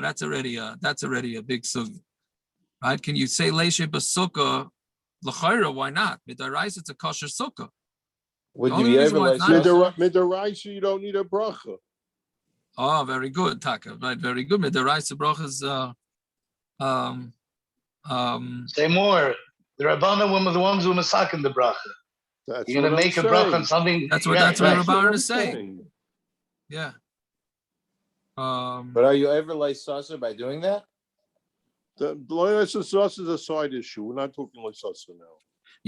Speaker 1: That's already a big sugi, right? Can you say leishe basukah l'chayra? Why not? Midaraisa, it's a kosher sukkah.
Speaker 4: Would you be able to midaraisa? You don't need a bracha.
Speaker 1: Oh, very good, Taka. Right, very good. Midaraisa brachas.
Speaker 8: Say more. The Rabbanan were the ones who masakin the bracha. You're going to make a bracha on something.
Speaker 1: That's what Rabbanan is saying. Yeah.
Speaker 7: But are you ever like saucer by doing that?
Speaker 4: The sauce is a side issue. We're not talking like saucer now.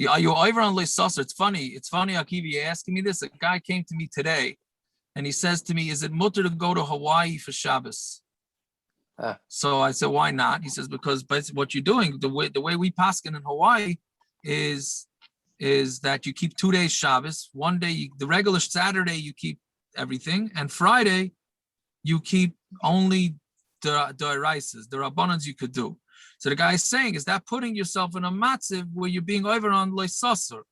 Speaker 1: Are you over on Leisasser? It's funny, Akiva, you're asking me this. A guy came to me today and he says to me, is it mutter to go to Hawaii for Shabbos? So I said, why not? He says, because what you're doing, the way we paskin in Hawaii is that you keep 2 days Shabbos. One day, the regular Saturday, you keep everything. And Friday, you keep only the raisas, the rabbanans you could do. So the guy is saying, is that putting yourself in a matziv where you're being over on leisasser?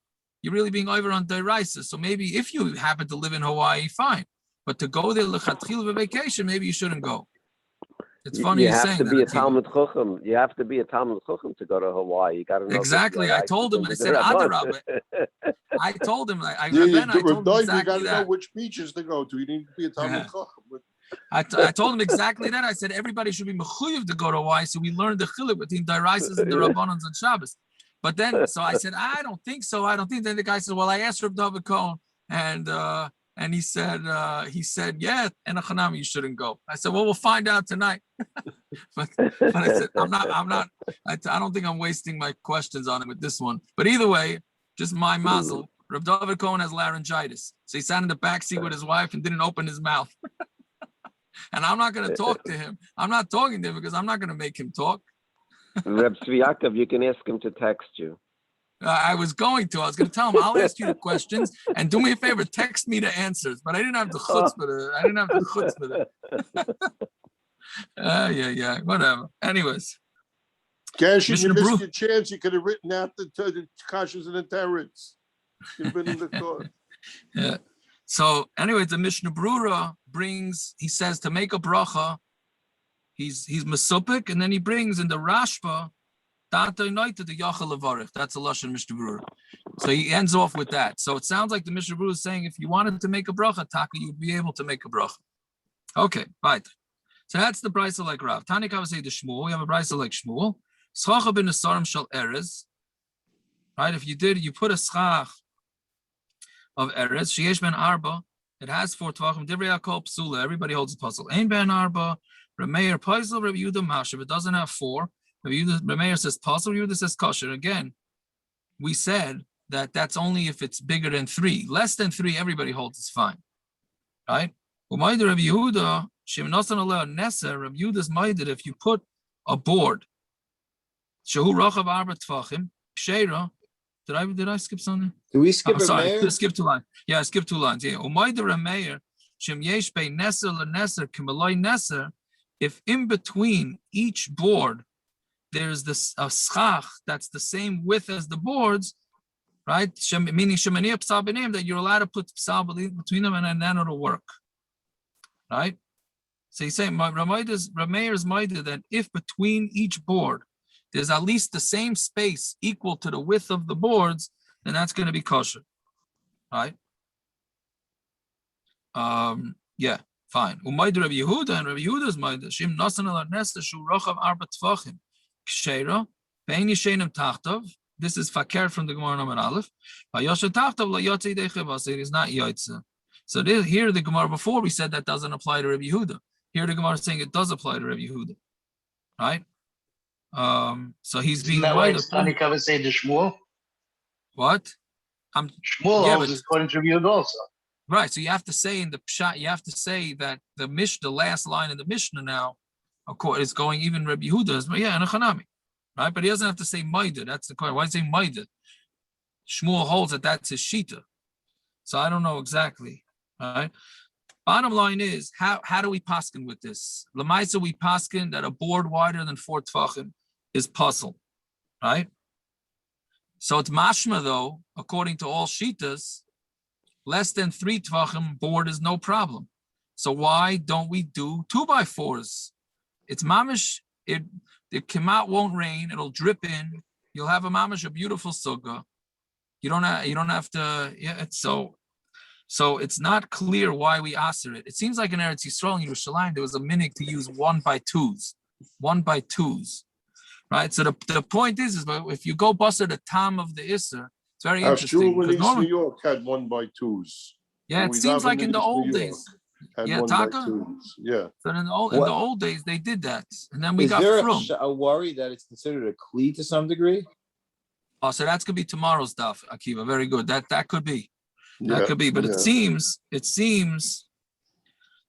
Speaker 1: You're really being over on deraisa. So maybe if you happen to live in Hawaii, fine. But to go there lechatchil vacation, maybe you shouldn't go. It's funny
Speaker 5: you have
Speaker 1: saying
Speaker 5: to
Speaker 1: that.
Speaker 5: Be a Talmud Chacham. You have to be a Talmud Chacham to go to Hawaii. You got to know
Speaker 1: exactly. I told him. I said, Adarabah. I told him. I told him exactly
Speaker 4: you got to know
Speaker 1: that.
Speaker 4: which beaches to go to. You need to be a Talmud Chacham.
Speaker 1: I told him exactly that. I said everybody should be mechuyev to go to Hawaii, so we learned the chiluk between deraisas and the rabbanans on Shabbos. But then, so I said, I don't think so. I don't think. Then the guy said, well, I asked Reb David Cohen, and he said, yeah, and you shouldn't go. I said, well, we'll find out tonight. but I said, I'm not. I don't think I'm wasting my questions on him with this one. But either way, just my mazel. Reb David Cohen has laryngitis, so he sat in the backseat with his wife and didn't open his mouth. And I'm not going to talk to him. I'm not talking to him because I'm not going to make him talk.
Speaker 5: Reb Tzviakov, you can ask him to text you.
Speaker 1: I was going to tell him, I'll ask you the questions and do me a favor, text me the answers. But I didn't have the chutz for it. Yeah, whatever. Anyways.
Speaker 4: Cash, you missed your chance. You could have written out the kashas and the terrors. You've been in the court.
Speaker 1: Yeah. So anyway, the Mishnah Brura brings, he says to make a bracha, he's mesupik, and then he brings in the Rashba, that's a Lashon Mishnah Brura. So he ends off with that. So it sounds like the Mishnah Brura is saying if you wanted to make a bracha, Taka, you'd be able to make a bracha. Okay, right. So that's the braysa like Rav. Tani Kava say the Shmuel. We have a braysa like Shmuel. Schach bin Asarim shel Erez. Right? If you put a schach of Erez, Sheyesh ben Arba, it has 4 tefachim. Divrei Yaakov passul. Everybody holds a passul. Ein ben Arba, R Meir passul, R Yehuda mashav. It doesn't have 4. R Meir says passul, R Yehuda says kosher. Again, we said that that's only if it's bigger than 3. Less than 3, everybody holds it's fine. Right? Umayda Rabbi Yehuda, Shem Nasan Aleh Neser, Rabbi Yehuda's maided if you put a board, Shehu Rachav Arba Tfachim, Ksheira. Did I skip something?
Speaker 7: Do we skip
Speaker 1: sorry,
Speaker 7: Meir?
Speaker 1: skip 2 lines. Yeah, I skipped 2 lines. Yeah. Umayda Rabbi Meir, Shem Yesh Bei Neser LeNeser, Kimaloi Neser, if in between each board there's this a schach that's the same width as the boards, right? Meaning Shemaniya Psal B'neim, that you're allowed to put Psal between them and then it'll work. Right? So he's saying Rameir's maida that if between each board there's at least the same space equal to the width of the boards, then that's going to be kosher. Right? Yeah, fine. Umayda Rabbi Yehuda, and Rabbi Yehuda's maida, Shim Nasan Al Nesa Shu Rachav Arba Tfachim, Ksheira, Bein Yishenim Tachtav. This is fakir from the Gemara number Aleph. Vayosha Tachtav La Yotze Dechevas. It is not Yotze. So here the Gemara before we said that doesn't apply to Rabbi Yehuda. Here the Gemara is saying it does apply to Rabbi Yehuda, right? So he's being right.
Speaker 8: Tani Kava say the Shmuel.
Speaker 1: What?
Speaker 8: Shmuel is according to Rabbi Yehuda also.
Speaker 1: Right. So you have to say in the pshat, you have to say that the Mishna, the last line in the Mishna now, of course, is going even Rabbi Yehuda's. Yeah, and a Chanami, right? But he doesn't have to say Maida. That's the question. Why is he saying Maida? Shmuel holds that that's his shita. So I don't know exactly. All right. Bottom line is, how do we paskin with this? Lamaisa, we paskin that a board wider than 4 tefachim is passul, right? So it's mashma though, according to all shitas, less than 3 tefachim board is no problem. So why don't we do 2x4s? It's mamish. The kemat won't rain. It'll drip in. You'll have a mamish, a beautiful sukkah. You don't have to. Yeah. So it's not clear why we aser it. It seems like in Eretz Yisrael in Yerushalayim there was a minhag to use 1x2s, 1x2s, right? So the point is if you go buster the tam of the iser, it's very interesting.
Speaker 4: When East New York had 1x2s.
Speaker 1: Yeah, it seems like in the old days. Yeah, Taka.
Speaker 4: Yeah.
Speaker 1: So in the old days they did that, and then we got from.
Speaker 7: Is there a worry that it's considered a kli to some degree?
Speaker 1: Oh, so that's gonna be tomorrow's daf, Akiva. Very good. That could be. That could be, but it seems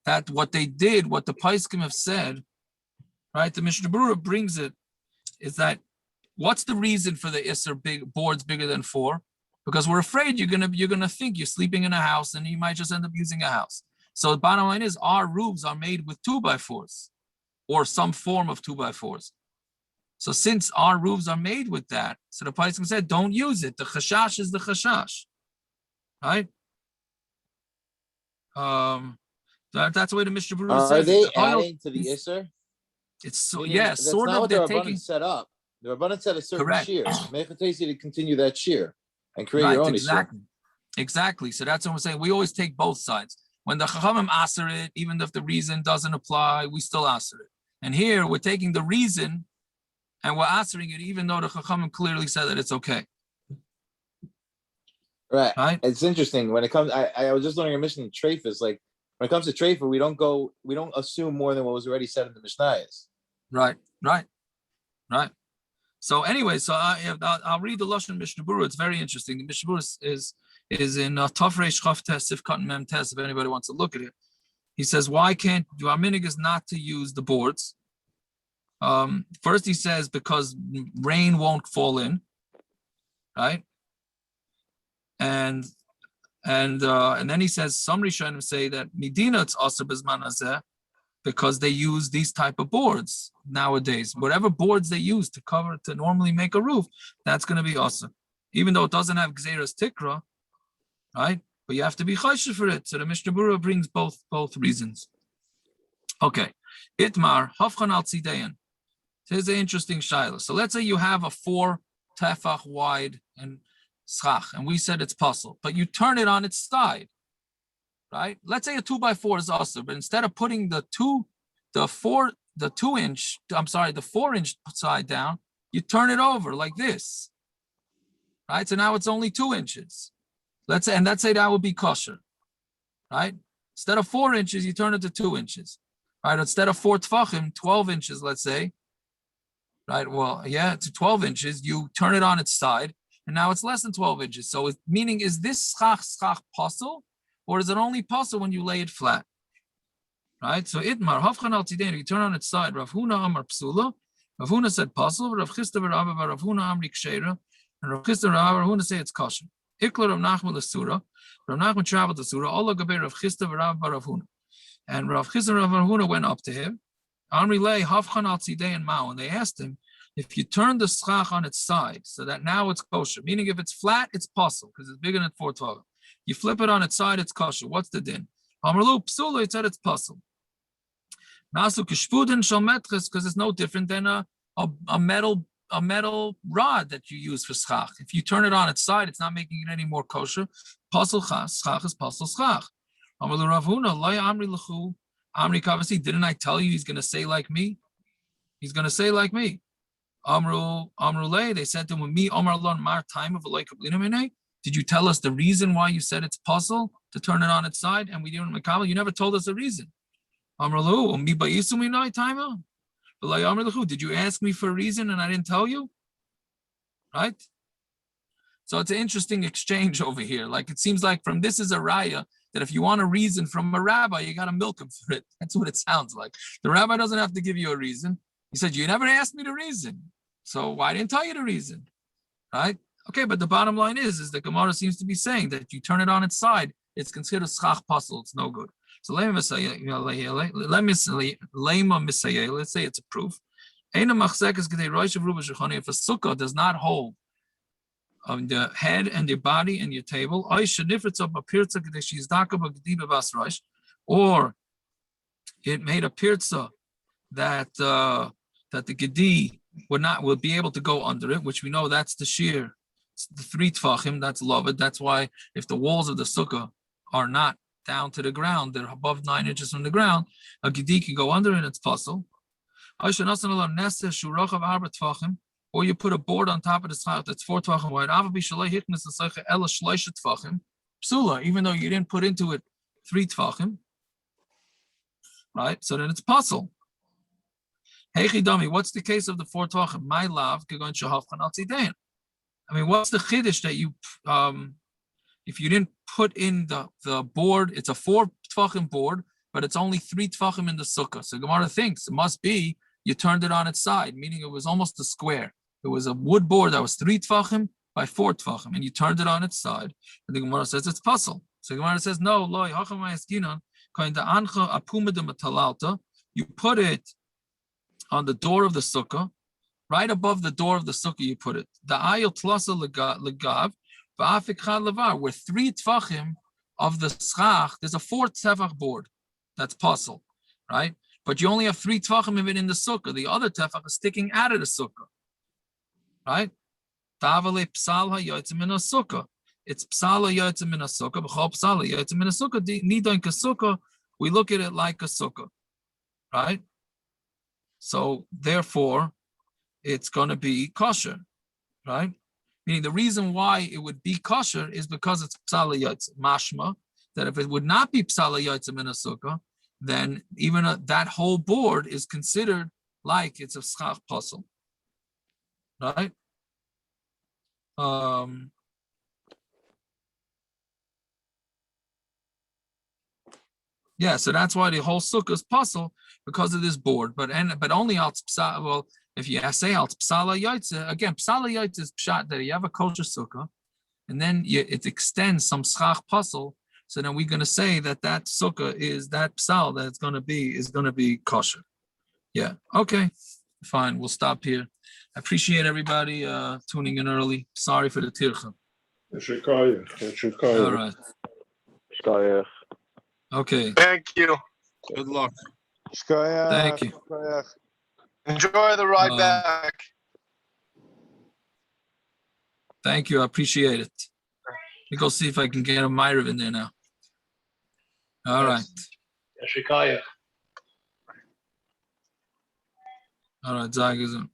Speaker 1: that what they did, what the Paiskim have said, right? The Mishnah Brura brings it, is that what's the reason for the Isser big boards bigger than 4? Because we're afraid you're gonna think you're sleeping in a house and you might just end up using a house. So the bottom line is our roofs are made with 2x4s or some form of 2x4s. So since our roofs are made with that, so the Paiskim said, don't use it. The chashash is the chashash. Right? That's the way the Mishnah Berurah says.
Speaker 7: Are they adding to the Isser?
Speaker 1: It's so,
Speaker 7: Meaning,
Speaker 1: yeah,
Speaker 7: that's
Speaker 1: sort
Speaker 7: not
Speaker 1: of.
Speaker 7: what
Speaker 1: They're
Speaker 7: the
Speaker 1: taking
Speaker 7: Rabbanan set up. The Rabbanan set a certain
Speaker 1: Correct.
Speaker 7: shear. Mechatesi to continue that shear and create
Speaker 1: right,
Speaker 7: your own
Speaker 1: exactly.
Speaker 7: Isser.
Speaker 1: Exactly. So that's what we're saying. We always take both sides. When the Chachamim aser it, even if the reason doesn't apply, we still aser it. And here we're taking the reason and we're asering it, even though the Chachamim clearly said that it's okay.
Speaker 7: Right. It's interesting when it comes. I was just learning a mission in Treifus. Like when it comes to Treifa, we don't assume more than what was already said in the Mishnayos.
Speaker 1: Right. So anyway, so I'll read the Lashon Mishnah Berurah. It's very interesting. The Mishnah Berurah is in Tafresh Chaf Tes Sifkat Mem Tes. If anybody wants to look at it, he says, why can't our minhag is not to use the boards? First he says because rain won't fall in, right? And then he says some Rishonim say that Medina it's also bezman hazeh because they use these type of boards nowadays. Whatever boards they use to normally make a roof, that's going to be awesome. Even though it doesn't have Gzeras Tikra, right? but you have to be chosher for it. So the Mishnah Berurah brings both reasons. Okay, Itmar Hafchan al Tzidayan. Here's an interesting shaila. So let's say you have a 4 tefach wide and schach, and we said it's passul, but you turn it on its side, right? Let's say a 2x4 is also, but instead of putting the 4 inch side down, you turn it over like this, right? So now it's only 2 inches. Let's say that would be kosher, right? Instead of 4 inches, you turn it to 2 inches, right? Instead of 4 tefachim, 12 inches, let's say, right? Well, yeah, to 12 inches, you turn it on its side, and now it's less than 12 inches. So meaning, is this schach passul, or is it only passul when you lay it flat? Right? So Itmar, Hafchan al Tidain, you turn on its side. Rav Huna Amar Psula. Rav Huna said passul, Rav Chisda Rav Huna Amri Ksheira, and Rav Chisda Rav Huna say it's kosher. Ikla Rav Nachman L'Sura. Rav Nachman traveled to Surah. Allah Gaber Rav Chisda Rav Huna. And Rav Chisda Rav Huna went up to him. Amri Lei Hafchan al Tidain Mao, and they asked him, if you turn the schach on its side so that now it's kosher, meaning if it's flat, it's passul because it's bigger than 4 tefachim. You flip it on its side, it's kosher. What's the din? Amrlu psula, it said it's passul. Nasu kishpudin shal metres, because it's no different than a metal rod that you use for schach. If you turn it on its side, it's not making it any more kosher. Passul schach is passul schach. Amrlu Rav Huna loy amri lechu amri kavasi. Didn't I tell you he's going to say like me? He's going to say like me. Amrulay, they said to him, "Me Omar Lon Mar time of a. Did you tell us the reason why you said it's passul to turn it on its side and we didn't mekabel? You never told us the reason." Amrulu, mi ba'isumi nai time. Did you ask me for a reason and I didn't tell you? Right? So it's an interesting exchange over here. Like it seems like from this is a raya that if you want a reason from a rabbi, you got to milk him for it. That's what it sounds like. The rabbi doesn't have to give you a reason. He said, "You never asked me the reason. So why didn't I tell you the reason?" Right? Okay, but the bottom line is the Gemara seems to be saying that if you turn it on its side, it's considered schach passul. It's no good. So let's say it's a proof. If a sukkah does not hold the head and the body and your table, or it made a pirza that the gedi will be able to go under it, which we know that's the shear. It's the 3 tefachim, that's loved. That's why if the walls of the sukkah are not down to the ground, they're above 9 inches from the ground, a gedi can go under it, it's passul. Or you put a board on top of the schach that's 4 tefachim wide. Psula, even though you didn't put into it 3 tefachim, right? So then it's passul. What's the case of the 4 tefachim? My love, I mean, what's the chiddush that you, if you didn't put in the board, it's a 4 tefachim board, but it's only 3 tefachim in the sukkah. So Gemara thinks it must be you turned it on its side, meaning it was almost a square. It was a wood board that was 3 tefachim by 4 tefachim, and you turned it on its side. And the Gemara says it's passul. So Gemara says no, loy you put it on the door of the sukkah, right above the door of the sukkah. You put it. The ayil tlasa legav va'afik levar. Where 3 tefachim of the schach, there's a 4 tefach board. That's passul, right? But you only have 3 tefachim of it in the sukkah. The other tefach is sticking out of the sukkah, right? Tavale psal hayotzim in a sukkah. It's psal hayotzim in a sukkah. B'chol psal hayotzim in a sukkah. Nidon kasukkah. We look at it like a sukkah, right? So therefore, it's going to be kosher, right? Meaning the reason why it would be kosher is because it's psal hayotzim. Mashma, that if it would not be psal hayotzim in a sukkah, then even that whole board is considered like it's a schach passul, right? Yeah, so that's why the whole sukkah is passul because of this board. But only al psal. Well, if you say al psala yaitze, again, psala yaitze is pshat that you have a kosher sukkah, and then it extends some schach passul. So then we're going to say that sukkah is that psal that it's going to be kosher. Yeah. Okay. Fine. We'll stop here. I appreciate everybody tuning in early. Sorry for the tircha. All right.
Speaker 5: Shkoyach.
Speaker 1: Okay,
Speaker 3: Thank you.
Speaker 6: Good luck.
Speaker 1: thank you.
Speaker 3: Enjoy the ride
Speaker 1: Um,
Speaker 3: back.
Speaker 1: Thank you. I appreciate it. Let me go see if I can get a Myrav in there now. All right.
Speaker 8: Shkoyach.
Speaker 1: All right, Zagazum.